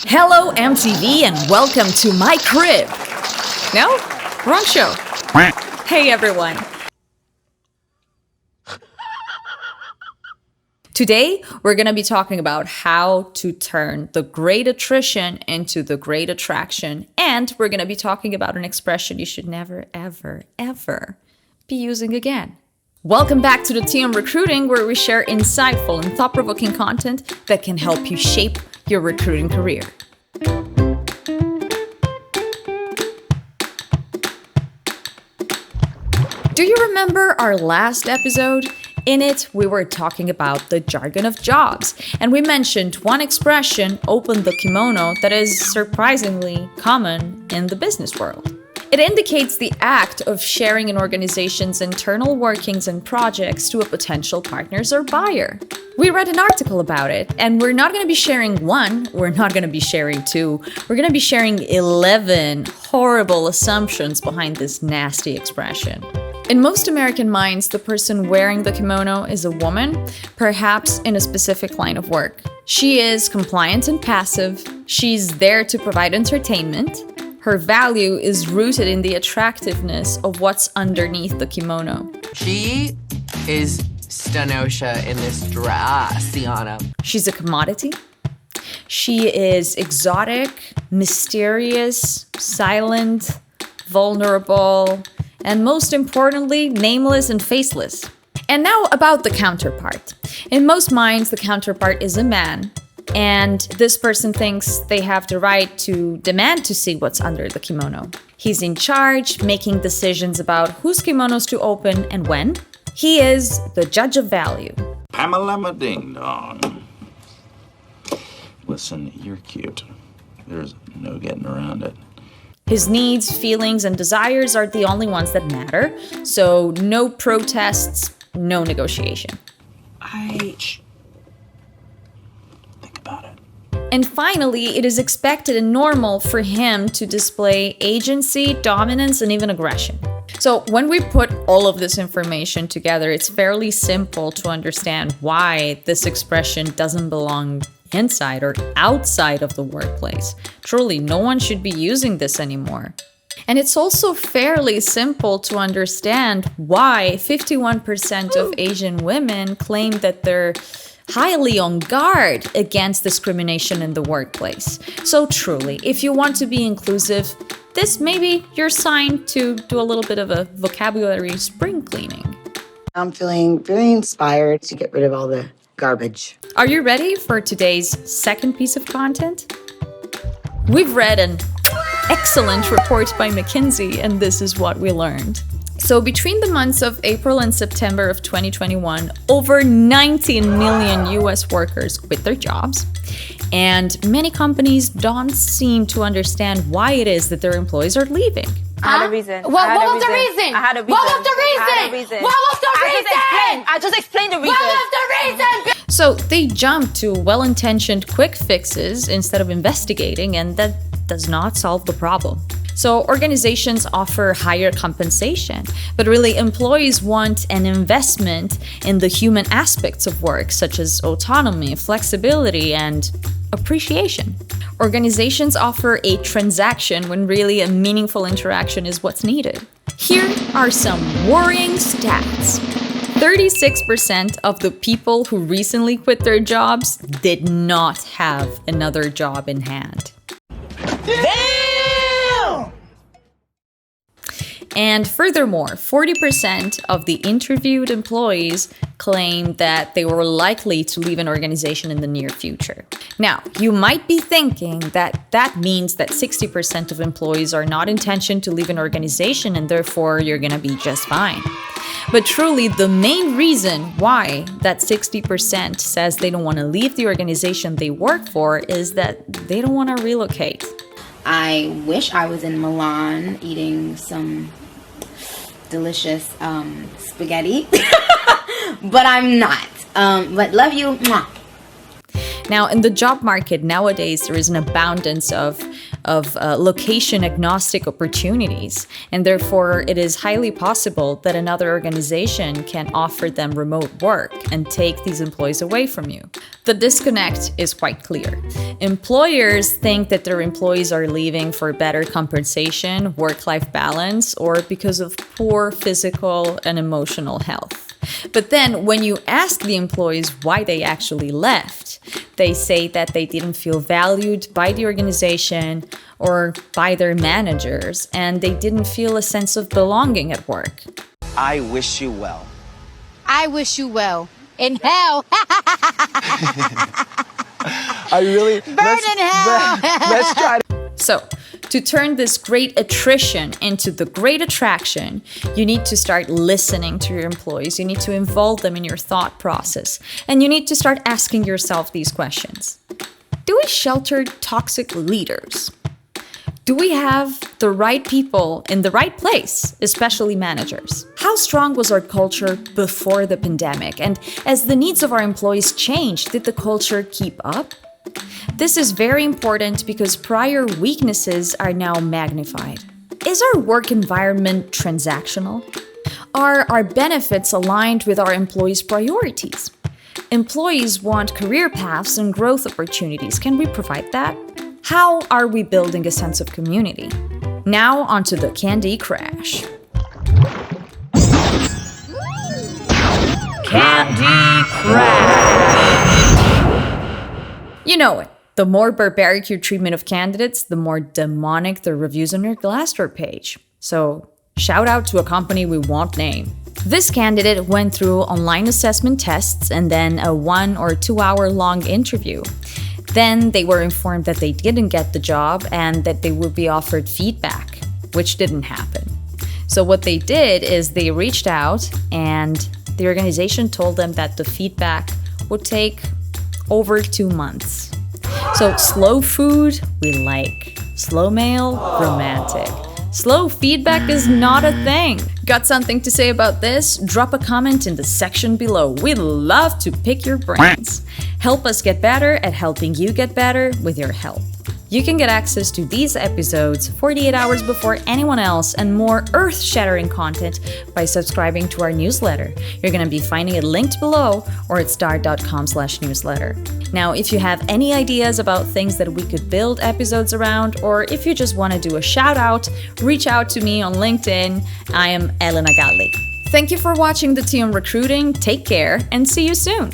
Hello, MTV, and welcome to my crib. No? Wrong show. Hey, everyone. Today, we're going to be talking about how to turn the great attrition into the great attraction. And we're going to be talking about an expression you should never, ever, ever be using again. Welcome back to the TM Recruiting, where we share insightful and thought-provoking content that can help you shape your recruiting career. Do you remember our last episode? In it, we were talking about the jargon of jobs, and we mentioned one expression, open the kimono, that is surprisingly common in the business world. It indicates the act of sharing an organization's internal workings and projects to a potential partner or buyer. We read an article about it, and we're not going to be sharing one, we're not going to be sharing two, we're going to be sharing 11 horrible assumptions behind this nasty expression. In most American minds, the person wearing the kimono is a woman, perhaps in a specific line of work. She is compliant and passive, she's there to provide entertainment. Her value is rooted in the attractiveness of what's underneath the kimono. She is Stanosha in this dress, Sienna. She's a commodity. She is exotic, mysterious, silent, vulnerable, and most importantly, nameless and faceless. And now about the counterpart. In most minds, the counterpart is a man. And this person thinks they have the right to demand to see what's under the kimono. He's in charge, making decisions about whose kimonos to open and when. He is the judge of value. Pamela Ding Dong. Listen, you're cute. There's no getting around it. His needs, feelings, and desires are the only ones that matter. So no protests, no negotiation. About it. And finally, it is expected and normal for him to display agency, dominance, and even aggression. So when we put all of this information together, it's fairly simple to understand why this expression doesn't belong inside or outside of the workplace. Truly, no one should be using this anymore. And it's also fairly simple to understand why 51% of Asian women claim that they're highly on guard against discrimination in the workplace. So truly, if you want to be inclusive, this may be your sign to do a little bit of a vocabulary spring cleaning. I'm feeling very inspired to get rid of all the garbage. Are you ready for today's second piece of content? We've read an excellent report by McKinsey, and this is what we learned. So between the months of April and September of 2021, over 19 million US workers quit their jobs. And many companies don't seem to understand why it is that their employees are leaving. I had a reason. What was the reason? I had a reason. What was the reason? I had a reason. What was the reason? I just explained the reason. What was the reason? So they jump to well-intentioned quick fixes instead of investigating, and that does not solve the problem. So organizations offer higher compensation, but really employees want an investment in the human aspects of work, such as autonomy, flexibility, and appreciation. Organizations offer a transaction when really a meaningful interaction is what's needed. Here are some worrying stats. 36% of the people who recently quit their jobs did not have another job in hand. And furthermore, 40% of the interviewed employees claimed that they were likely to leave an organization in the near future. Now, you might be thinking that that means that 60% of employees are not intention to leave an organization and therefore you're going to be just fine. But truly, the main reason why that 60% says they don't want to leave the organization they work for is that they don't want to relocate. I wish I was in Milan eating some delicious spaghetti, but I'm not. But love you. Mwah. Now, in the job market nowadays, there is an abundance of location-agnostic opportunities, and therefore it is highly possible that another organization can offer them remote work and take these employees away from you. The disconnect is quite clear. Employers think that their employees are leaving for better compensation, work-life balance, or because of poor physical and emotional health. But then when you ask the employees why they actually left, they say that they didn't feel valued by the organization or by their managers, and they didn't feel a sense of belonging at work. I wish you well. I wish you well. In hell. I really Burn in hell. Let's try to. So, to turn this great attrition into the great attraction, you need to start listening to your employees. You need to involve them in your thought process. And you need to start asking yourself these questions. Do we shelter toxic leaders? Do we have the right people in the right place, especially managers? How strong was our culture before the pandemic? And as the needs of our employees changed, did the culture keep up? This is very important because prior weaknesses are now magnified. Is our work environment transactional? Are our benefits aligned with our employees' priorities? Employees want career paths and growth opportunities. Can we provide that? How are we building a sense of community? Now onto the Candy Crash. Candy Crash! You know it. The more barbaric your treatment of candidates, the more demonic the reviews on your Glassdoor page. So, shout out to a company we won't name. This candidate went through online assessment tests and then a 1 or 2 hour long interview. Then they were informed that they didn't get the job and that they would be offered feedback, which didn't happen. So what they did is they reached out and the organization told them that the feedback would take over 2 months. So slow food, we like. Slow mail, romantic. Slow feedback is not a thing. Got something to say about this? Drop a comment in the section below. We'd love to pick your brains. Help us get better at helping you get better with your help. You can get access to these episodes 48 hours before anyone else and more earth-shattering content by subscribing to our newsletter. You're going to be finding it linked below or at star.com/newsletter. Now, if you have any ideas about things that we could build episodes around, or if you just want to do a shout out, reach out to me on LinkedIn. I am Elena Galli. Thank you for watching the Tea on Recruiting. Take care and see you soon.